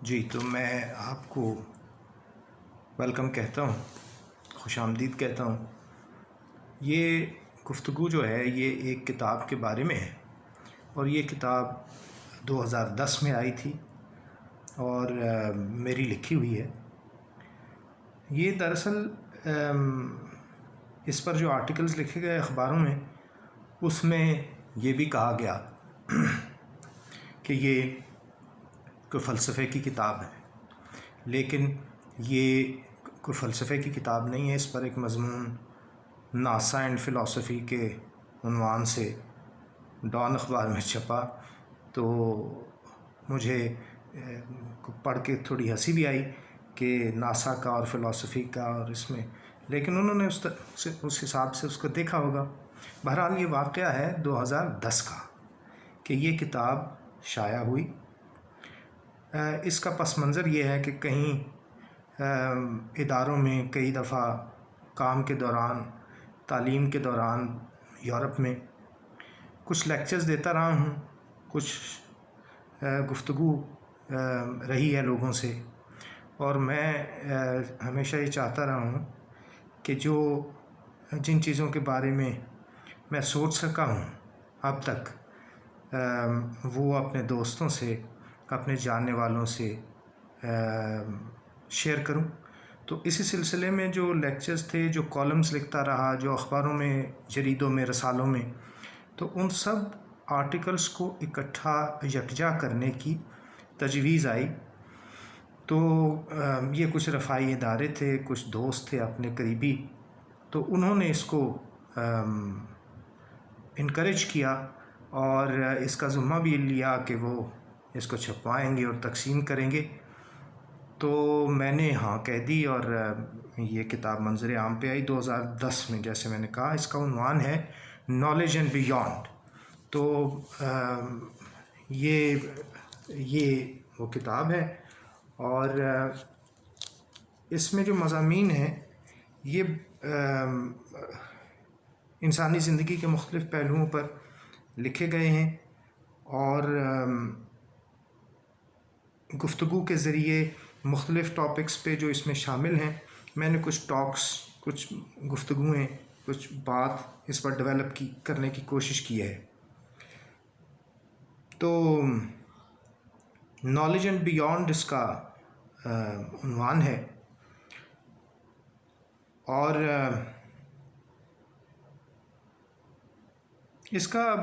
جی تو میں آپ کو ویلکم کہتا ہوں، خوش آمدید کہتا ہوں۔ یہ گفتگو جو ہے یہ ایک کتاب کے بارے میں ہے، اور یہ کتاب 2010 میں آئی تھی اور میری لکھی ہوئی ہے۔ یہ دراصل اس پر جو آرٹیکلز لکھے گئے اخباروں میں، اس میں یہ بھی کہا گیا کہ یہ کوئی فلسفے کی کتاب ہے، لیکن یہ کوئی فلسفے کی کتاب نہیں ہے۔ اس پر ایک مضمون ناسا اینڈ فلاسفی کے عنوان سے ڈان اخبار میں چھپا، تو مجھے پڑھ کے تھوڑی ہنسی بھی آئی کہ ناسا کا اور فلاسفی کا، اور اس میں لیکن انہوں نے اس حساب سے اس کو دیکھا ہوگا۔ بہرحال یہ واقعہ ہے 2010 کا کہ یہ کتاب شائع ہوئی۔ اس کا پس منظر یہ ہے کہ کہیں اداروں میں کئی دفعہ کام کے دوران، تعلیم کے دوران یورپ میں کچھ لیکچرز دیتا رہا ہوں، کچھ گفتگو رہی ہے لوگوں سے، اور میں ہمیشہ یہ چاہتا رہا ہوں کہ جن چیزوں کے بارے میں سوچ سکا ہوں اب تک، وہ اپنے دوستوں سے، اپنے جاننے والوں سے شیئر کروں۔ تو اسی سلسلے میں جو لیکچرز تھے، جو کالمز لکھتا رہا، جو اخباروں میں، جریدوں میں، رسالوں میں، تو ان سب آرٹیکلز کو اکٹھا یکجا کرنے کی تجویز آئی۔ تو یہ کچھ رفاعی ادارے تھے، کچھ دوست تھے اپنے قریبی، تو انہوں نے اس کو انکریج کیا اور اس کا ذمہ بھی لیا کہ وہ اس کو چھپوائیں گے اور تقسیم کریں گے۔ تو میں نے ہاں کہہ دی، اور یہ کتاب منظر عام پہ آئی 2010 میں۔ جیسے میں نے کہا، اس کا عنوان ہے نالج اینڈ بیونڈ۔ تو یہ وہ کتاب ہے، اور اس میں جو مضامین ہیں یہ انسانی زندگی کے مختلف پہلوؤں پر لکھے گئے ہیں، اور گفتگو کے ذریعے مختلف ٹاپکس پہ جو اس میں شامل ہیں، میں نے کچھ ٹاکس، کچھ گفتگویں، کچھ بات اس پر ڈیولپ کرنے کی کوشش کی ہے۔ تو نالج اینڈ بیونڈ اس کا عنوان ہے، اور اس کا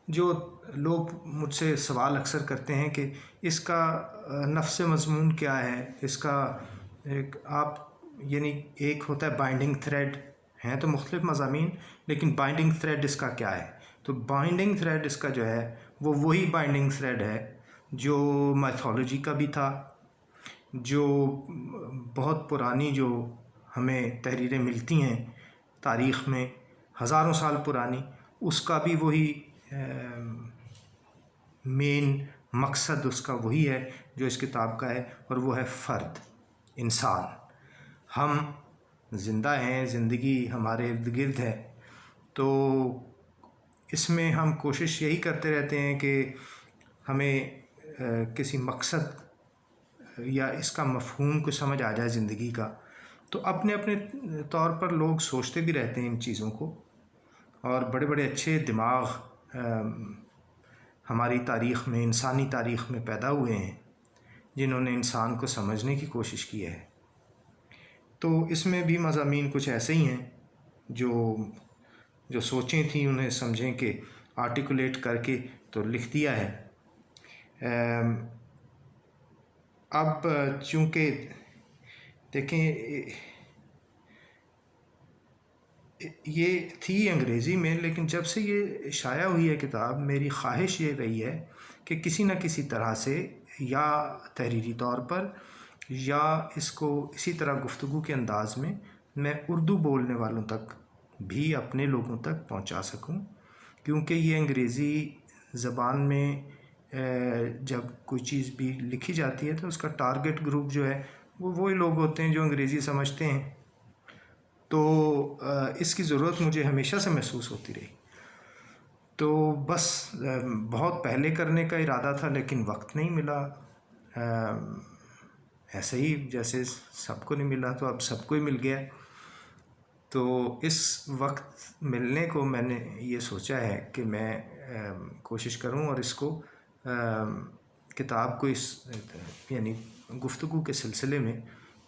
جو لوگ مجھ سے سوال اکثر کرتے ہیں کہ اس کا نفس مضمون کیا ہے، اس کا آپ یعنی ایک ہوتا ہے بائنڈنگ تھریڈ، ہیں تو مختلف مضامین، لیکن بائنڈنگ تھریڈ اس کا کیا ہے؟ تو بائنڈنگ تھریڈ اس کا جو ہے وہ وہی بائنڈنگ تھریڈ ہے جو میتھولوجی کا بھی تھا، جو بہت پرانی جو ہمیں تحریریں ملتی ہیں تاریخ میں، ہزاروں سال پرانی، اس کا بھی وہی مین مقصد اس کا وہی ہے جو اس کتاب کا ہے، اور وہ ہے فرد، انسان۔ ہم زندہ ہیں، زندگی ہمارے ارد گرد ہے، تو اس میں ہم کوشش یہی کرتے رہتے ہیں کہ ہمیں کسی مقصد یا اس کا مفہوم کو سمجھ آ جائے زندگی کا۔ تو اپنے اپنے طور پر لوگ سوچتے بھی رہتے ہیں ان چیزوں کو، اور بڑے بڑے اچھے دماغ ہماری تاریخ میں، انسانی تاریخ میں پیدا ہوئے ہیں، جنہوں نے انسان کو سمجھنے کی کوشش کی ہے۔ تو اس میں بھی مضامین کچھ ایسے ہی ہیں جو سوچیں تھیں، انہیں سمجھیں کہ آرٹیکولیٹ کر کے تو لکھ دیا ہے۔ اب چونکہ دیکھیں، یہ تھی انگریزی میں، لیکن جب سے یہ شائع ہوئی ہے کتاب، میری خواہش یہ رہی ہے کہ کسی نہ کسی طرح سے، یا تحریری طور پر، یا اس کو اسی طرح گفتگو کے انداز میں اردو بولنے والوں تک بھی، اپنے لوگوں تک پہنچا سکوں، کیونکہ یہ انگریزی زبان میں جب کوئی چیز بھی لکھی جاتی ہے تو اس کا ٹارگٹ گروپ جو ہے وہ وہی لوگ ہوتے ہیں جو انگریزی سمجھتے ہیں۔ تو اس کی ضرورت مجھے ہمیشہ سے محسوس ہوتی رہی، تو بس بہت پہلے کرنے کا ارادہ تھا، لیکن وقت نہیں ملا، ایسے ہی جیسے سب کو نہیں ملا تو اب سب کو ہی مل گیا. تو اس وقت ملنے کو میں نے یہ سوچا ہے کہ میں کوشش کروں اور اس کو کتاب کو یعنی گفتگو کے سلسلے میں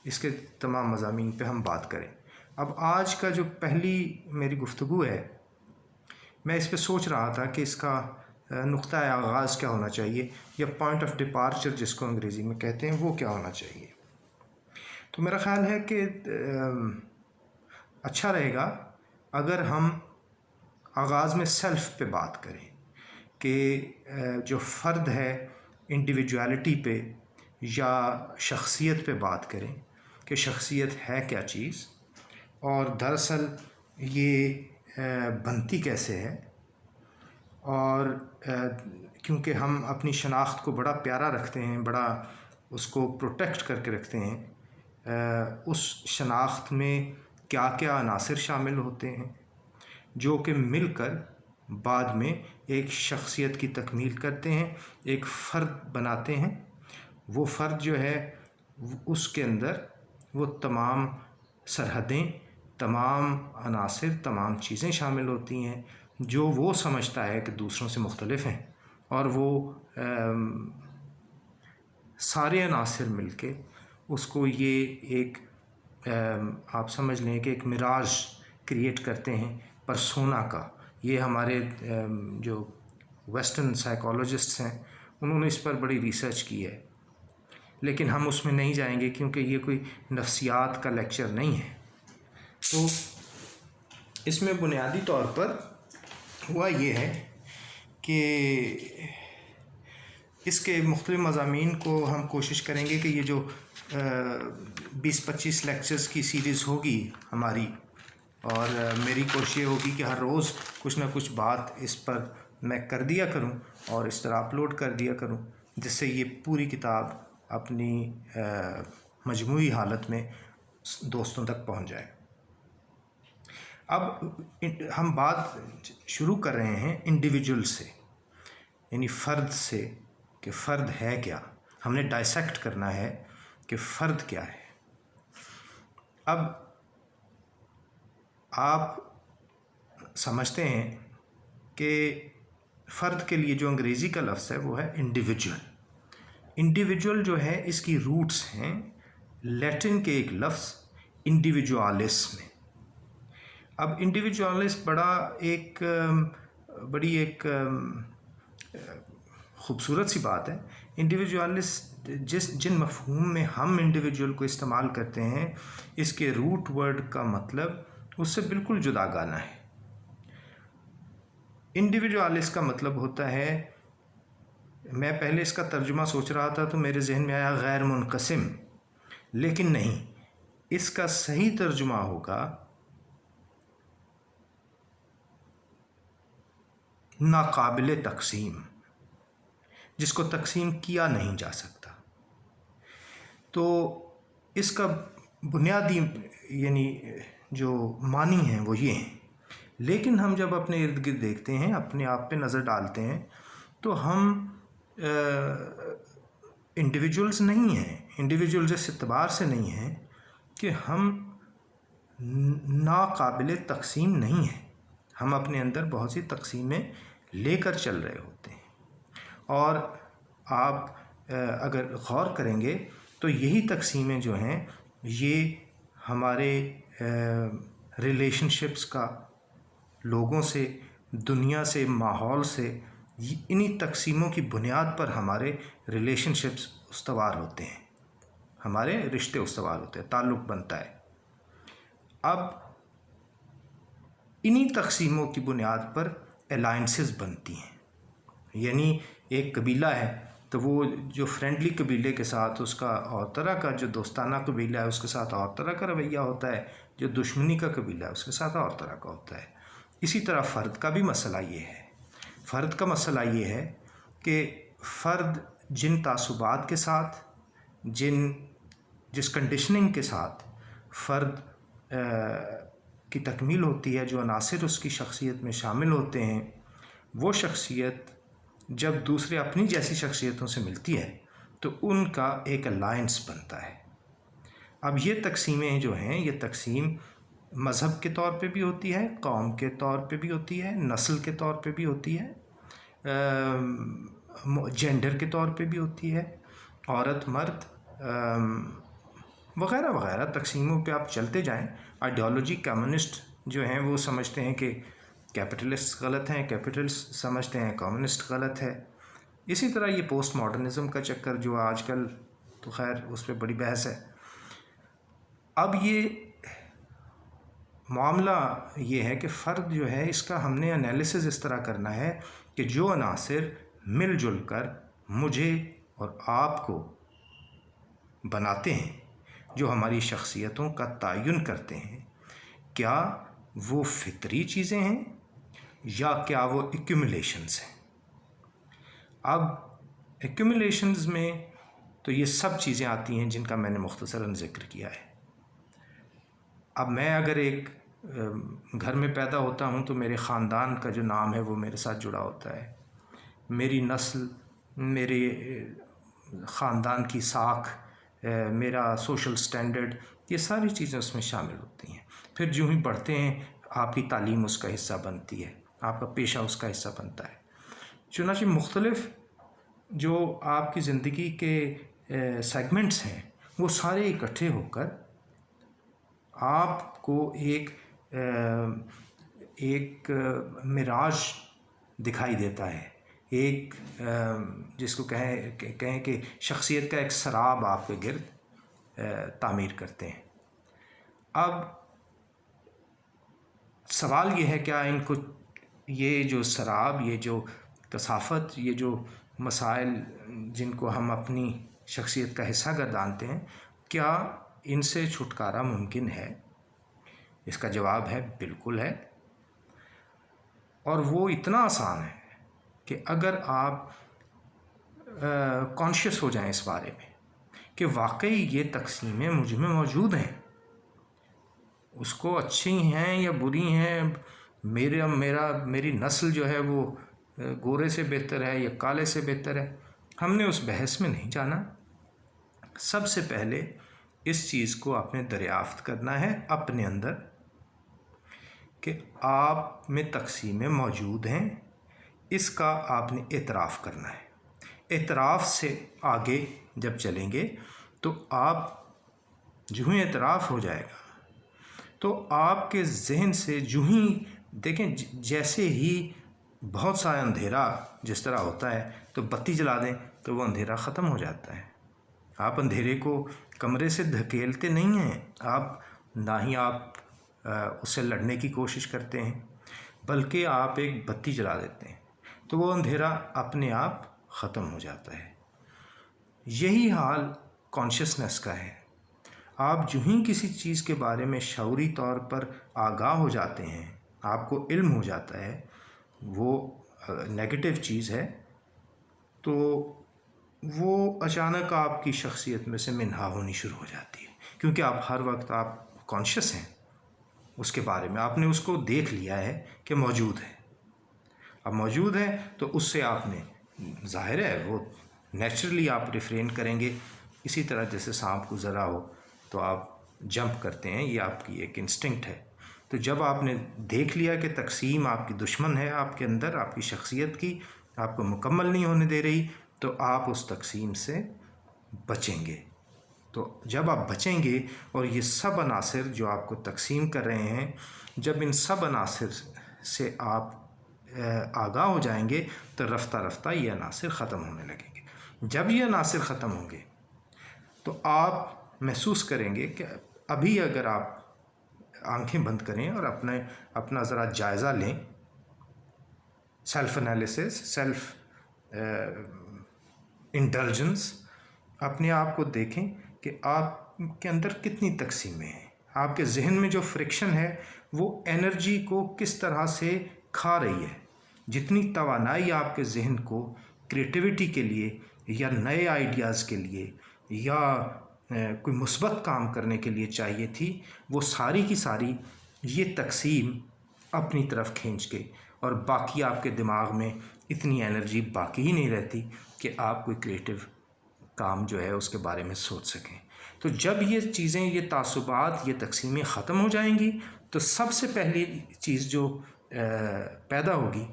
اس کے تمام مضامین پہ ہم بات کریں. اب آج کا جو پہلی میری گفتگو ہے، میں اس پہ سوچ رہا تھا کہ اس کا نقطہ آغاز کیا ہونا چاہیے، یا پوائنٹ آف ڈپارچر جس کو انگریزی میں کہتے ہیں، وہ کیا ہونا چاہیے. تو میرا خیال ہے کہ اچھا رہے گا اگر ہم آغاز میں سیلف پہ بات کریں، کہ جو فرد ہے انڈیویجویلٹی پہ یا شخصیت پہ بات کریں کہ شخصیت ہے کیا چیز، اور دراصل یہ بنتی کیسے ہے. اور کیونکہ ہم اپنی شناخت کو بڑا پیارا رکھتے ہیں، بڑا اس کو پروٹیکٹ کر کے رکھتے ہیں، اس شناخت میں کیا کیا عناصر شامل ہوتے ہیں جو کہ مل کر بعد میں ایک شخصیت کی تکمیل کرتے ہیں، ایک فرد بناتے ہیں. وہ فرد جو ہے اس کے اندر وہ تمام سرحدیں، تمام عناصر، تمام چیزیں شامل ہوتی ہیں جو وہ سمجھتا ہے کہ دوسروں سے مختلف ہیں، اور وہ سارے عناصر مل کے اس کو یہ ایک آپ سمجھ لیں کہ ایک مراج کریٹ کرتے ہیں پرسونا کا. یہ ہمارے جو ویسٹرن سائیکالوجسٹس ہیں انہوں نے اس پر بڑی ریسرچ کی ہے، لیکن ہم اس میں نہیں جائیں گے کیونکہ یہ کوئی نفسیات کا لیکچر نہیں ہے. تو اس میں بنیادی طور پر ہوا یہ ہے کہ اس کے مختلف مضامین کو ہم کوشش کریں گے کہ یہ جو 20-25 لیکچرز کی سیریز ہوگی ہماری، اور میری کوشش یہ ہوگی کہ ہر روز کچھ نہ کچھ بات اس پر میں کر دیا کروں اور اس طرح اپلوڈ کر دیا کروں، جس سے یہ پوری کتاب اپنی مجموعی حالت میں دوستوں تک پہنچ جائے. اب ہم بات شروع کر رہے ہیں انڈیویجول سے، یعنی فرد سے، کہ فرد ہے کیا. ہم نے ڈائسیکٹ کرنا ہے کہ فرد کیا ہے. اب آپ سمجھتے ہیں کہ فرد کے لیے جو انگریزی کا لفظ ہے وہ ہے انڈیویجول. انڈیویجول جو ہے اس کی روٹس ہیں لیٹن کے ایک لفظ انڈیویجوالس میں. اب انڈیویجوالس بڑی ایک خوبصورت سی بات ہے. انڈیویجوالس جن مفہوم میں ہم انڈیویجول کو استعمال کرتے ہیں، اس کے روٹ ورڈ کا مطلب اس سے بالکل جداگانہ ہے. انڈیویجوالس کا مطلب ہوتا ہے، میں پہلے اس کا ترجمہ سوچ رہا تھا تو میرے ذہن میں آیا غیر منقسم، لیکن نہیں، اس کا صحیح ترجمہ ہوگا ناقابل تقسیم، جس کو تقسیم کیا نہیں جا سکتا. تو اس کا بنیادی یعنی جو معنی ہیں وہ یہ ہیں. لیکن ہم جب اپنے ارد گرد دیکھتے ہیں، اپنے آپ پہ نظر ڈالتے ہیں، تو ہم انڈیویجولز نہیں ہیں. انڈیویجولز اس اعتبار سے نہیں ہیں کہ ہم ناقابل تقسیم نہیں ہیں. ہم اپنے اندر بہت سی تقسیمیں لے کر چل رہے ہوتے ہیں، اور آپ اگر غور کریں گے تو یہی تقسیمیں جو ہیں یہ ہمارے ریلیشن شپس کا، لوگوں سے، دنیا سے، ماحول سے، انہی تقسیموں کی بنیاد پر ہمارے ریلیشن شپس استوار ہوتے ہیں، ہمارے رشتے استوار ہوتے ہیں، تعلق بنتا ہے. اب انہی تقسیموں کی بنیاد پر الائنسز بنتی ہیں. یعنی ایک قبیلہ ہے تو وہ جو فرینڈلی قبیلے کے ساتھ اس کا اور طرح کا، جو دوستانہ قبیلہ ہے اس کے ساتھ اور طرح کا رویہ ہوتا ہے، جو دشمنی کا قبیلہ ہے اس کے ساتھ اور طرح کا ہوتا ہے. اسی طرح فرد کا بھی مسئلہ یہ ہے. فرد کا مسئلہ یہ ہے کہ فرد جن تعصبات کے ساتھ، جس کنڈیشننگ کے ساتھ فرد کی تکمیل ہوتی ہے، جو عناصر اس کی شخصیت میں شامل ہوتے ہیں، وہ شخصیت جب دوسرے اپنی جیسی شخصیتوں سے ملتی ہے تو ان کا ایک الائنس بنتا ہے۔ اب یہ تقسیمیں جو ہیں، یہ تقسیم مذہب کے طور پہ بھی ہوتی ہے، قوم کے طور پہ بھی ہوتی ہے، نسل کے طور پہ بھی ہوتی ہے، جینڈر کے طور پہ بھی ہوتی ہے، عورت مرد وغیرہ وغیرہ تقسیموں پہ آپ چلتے جائیں۔ آئیڈیالوجی کمیونسٹ جو ہیں وہ سمجھتے ہیں کہ کیپٹلسٹ غلط ہیں، کیپٹلسٹ سمجھتے ہیں کمیونسٹ غلط ہے۔ اسی طرح یہ پوسٹ ماڈرنزم کا چکر جو آج کل تو خیر اس پہ بڑی بحث ہے۔ اب یہ معاملہ یہ ہے کہ فرد جو ہے اس کا ہم نے انالیسز اس طرح کرنا ہے کہ جو عناصر مل جل کر مجھے اور آپ کو بناتے ہیں، جو ہماری شخصیتوں کا تعین کرتے ہیں، کیا وہ فطری چیزیں ہیں یا کیا وہ ایکیومولیشنز ہیں۔ اب ایکیومولیشنز میں تو یہ سب چیزیں آتی ہیں جن کا میں نے مختصراً ذکر کیا ہے۔ اب میں اگر ایک گھر میں پیدا ہوتا ہوں تو میرے خاندان کا جو نام ہے وہ میرے ساتھ جڑا ہوتا ہے، میری نسل، میرے خاندان کی ساکھ، میرا سوشل سٹینڈرڈ، یہ ساری چیزیں اس میں شامل ہوتی ہیں۔ پھر جو ہی بڑھتے ہیں آپ کی تعلیم اس کا حصہ بنتی ہے، آپ کا پیشہ اس کا حصہ بنتا ہے۔ چنانچہ مختلف جو آپ کی زندگی کے سیگمنٹس ہیں وہ سارے اکٹھے ہو کر آپ کو ایک معراج دکھائی دیتا ہے، ایک جس کو کہیں کہ شخصیت کا ایک سراب آپ کے گرد تعمیر کرتے ہیں۔ اب سوال یہ ہے کیا ان کو یہ جو سراب، یہ جو کثافت، یہ جو مسائل جن کو ہم اپنی شخصیت کا حصہ گردانتے ہیں، کیا ان سے چھٹکارا ممکن ہے؟ اس کا جواب ہے بالکل ہے، اور وہ اتنا آسان ہے کہ اگر آپ کانشیس ہو جائیں اس بارے میں کہ واقعی یہ تقسیمیں مجھ میں موجود ہیں، اس کو اچھی ہیں یا بری ہیں، میری نسل جو ہے وہ گورے سے بہتر ہے یا کالے سے بہتر ہے، ہم نے اس بحث میں نہیں جانا۔ سب سے پہلے اس چیز کو آپ نے دریافت کرنا ہے اپنے اندر کہ آپ میں تقسیمیں موجود ہیں، اس کا آپ نے اعتراف کرنا ہے۔ اعتراف سے آگے جب چلیں گے تو آپ جو ہی اعتراف ہو جائے گا تو آپ کے ذہن سے جو ہی دیکھیں، جیسے ہی بہت سا اندھیرا جس طرح ہوتا ہے تو بتی جلا دیں تو وہ اندھیرا ختم ہو جاتا ہے۔ آپ اندھیرے کو کمرے سے دھکیلتے نہیں ہیں، نہ ہی آپ اس سے لڑنے کی کوشش کرتے ہیں، بلکہ آپ ایک بتی جلا دیتے ہیں تو وہ اندھیرا اپنے آپ ختم ہو جاتا ہے۔ یہی حال کانشیسنس کا ہے۔ آپ جو ہی کسی چیز کے بارے میں شعوری طور پر آگاہ ہو جاتے ہیں، آپ کو علم ہو جاتا ہے وہ نیگیٹو چیز ہے، تو وہ اچانک آپ کی شخصیت میں سے منہا ہونی شروع ہو جاتی ہے، کیونکہ آپ ہر وقت آپ کانشیس ہیں اس کے بارے میں، آپ نے اس کو دیکھ لیا ہے کہ موجود ہے۔ اب موجود ہے تو اس سے آپ نے ظاہر ہے وہ نیچرلی آپ ریفرین کریں گے، اسی طرح جیسے سانپ کو ذرا ہو تو آپ جمپ کرتے ہیں، یہ آپ کی ایک انسٹنکٹ ہے۔ تو جب آپ نے دیکھ لیا کہ تقسیم آپ کی دشمن ہے، آپ کے اندر آپ کی شخصیت کی آپ کو مکمل نہیں ہونے دے رہی، تو آپ اس تقسیم سے بچیں گے۔ تو جب آپ بچیں گے اور یہ سب عناصر جو آپ کو تقسیم کر رہے ہیں، جب ان سب عناصر سے آپ آگاہ ہو جائیں گے تو رفتہ رفتہ یہ عناصر ختم ہونے لگیں گے۔ جب یہ عناصر ختم ہوں گے تو آپ محسوس کریں گے کہ ابھی اگر آپ آنکھیں بند کریں اور اپنا ذرا جائزہ لیں، سیلف انالیسس، سیلف انٹیلیجنس، اپنے آپ کو دیکھیں کہ آپ کے اندر کتنی تقسیمیں ہیں، آپ کے ذہن میں جو فرکشن ہے وہ انرجی کو کس طرح سے کھا رہی ہے۔ جتنی توانائی آپ کے ذہن کو کریٹیوٹی کے لیے یا نئے آئیڈیاز کے لیے یا کوئی مثبت کام کرنے کے لیے چاہیے تھی، وہ ساری کی ساری یہ تقسیم اپنی طرف کھینچ کے، اور باقی آپ کے دماغ میں اتنی انرجی باقی ہی نہیں رہتی کہ آپ کوئی کریٹیو کام جو ہے اس کے بارے میں سوچ سکیں۔ تو جب یہ چیزیں، یہ تعصبات، یہ تقسیمیں ختم ہو جائیں گی تو سب سے پہلی چیز جو پیدا ہوگی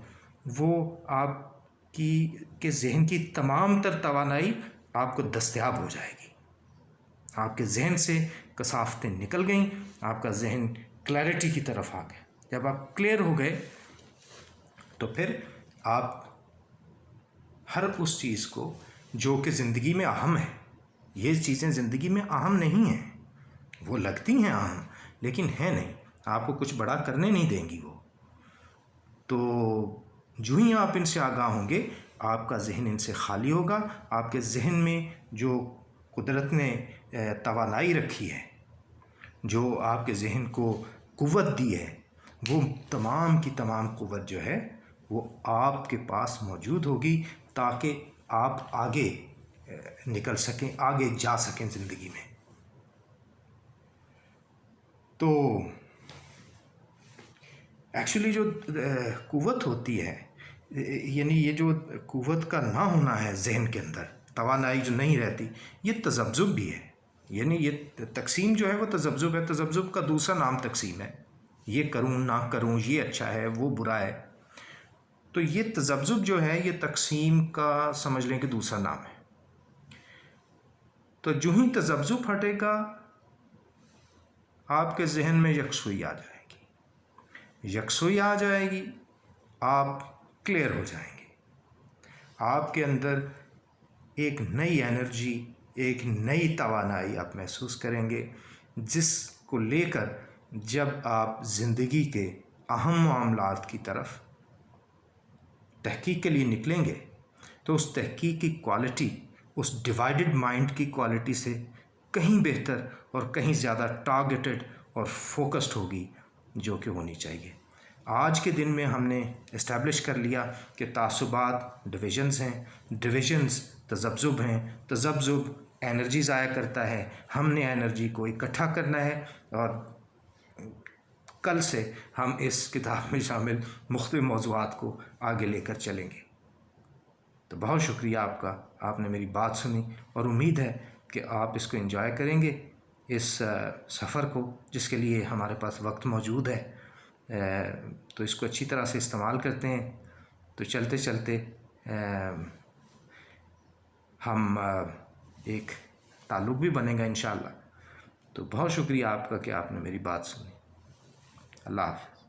وہ آپ کے ذہن کی تمام تر توانائی آپ کو دستیاب ہو جائے گی۔ آپ کے ذہن سے کثافتیں نکل گئیں، آپ کا ذہن کلیئرٹی کی طرف آ گیا۔ جب آپ کلیئر ہو گئے تو پھر آپ ہر اس چیز کو جو کہ زندگی میں اہم ہے، یہ چیزیں زندگی میں اہم نہیں ہیں، وہ لگتی ہیں اہم لیکن ہیں نہیں، آپ کو کچھ بڑا کرنے نہیں دیں گی وہ۔ تو جو ہی آپ ان سے آگاہ ہوں گے آپ کا ذہن ان سے خالی ہوگا، آپ کے ذہن میں جو قدرت نے توانائی رکھی ہے، جو آپ کے ذہن کو قوت دی ہے، وہ تمام کی تمام قوت جو ہے وہ آپ کے پاس موجود ہوگی تاکہ آپ آگے نکل سکیں، آگے جا سکیں زندگی میں۔ تو ایکچولی جو قوت ہوتی ہے، یعنی یہ جو قوت کا نہ ہونا ہے ذہن کے اندر، توانائی جو نہیں رہتی، یہ تذبذب بھی ہے۔ یعنی یہ تقسیم جو ہے وہ تذبذب ہے، تذبذب کا دوسرا نام تقسیم ہے، یہ کروں نہ کروں، یہ اچھا ہے وہ برا ہے۔ تو یہ تذبذب جو ہے یہ تقسیم کا سمجھ لیں کہ دوسرا نام ہے۔ تو جو ہی تذبذب ہٹے گا آپ کے ذہن میں یکسوئی آ جائے گی، یکسوئی آ جائے گی، آپ کلیئر ہو جائیں گے، آپ کے اندر ایک نئی انرجی، ایک نئی توانائی آپ محسوس کریں گے، جس کو لے کر جب آپ زندگی کے اہم معاملات کی طرف تحقیق کے لیے نکلیں گے تو اس تحقیق کی کوالٹی اس ڈیوائیڈڈ مائنڈ کی کوالٹی سے کہیں بہتر اور کہیں زیادہ ٹارگیٹڈ اور فوکسڈ ہوگی جو کہ ہونی چاہیے۔ آج کے دن میں ہم نے اسٹیبلش کر لیا کہ تعصبات ڈویژنز ہیں، ڈویژنز تذبذب ہیں، تذبذب انرجی ضائع کرتا ہے، ہم نے انرجی کو اکٹھا کرنا ہے، اور کل سے ہم اس کتاب میں شامل مختلف موضوعات کو آگے لے کر چلیں گے۔ تو بہت شکریہ آپ کا، آپ نے میری بات سنی، اور امید ہے کہ آپ اس کو انجوائے کریں گے، اس سفر کو جس کے لیے ہمارے پاس وقت موجود ہے۔ تو اس کو اچھی طرح سے استعمال کرتے ہیں تو چلتے چلتے ہم ایک تعلق بھی بنے گا انشاءاللہ۔ تو بہت شکریہ آپ کا کہ آپ نے میری بات سنی۔ اللہ حافظ۔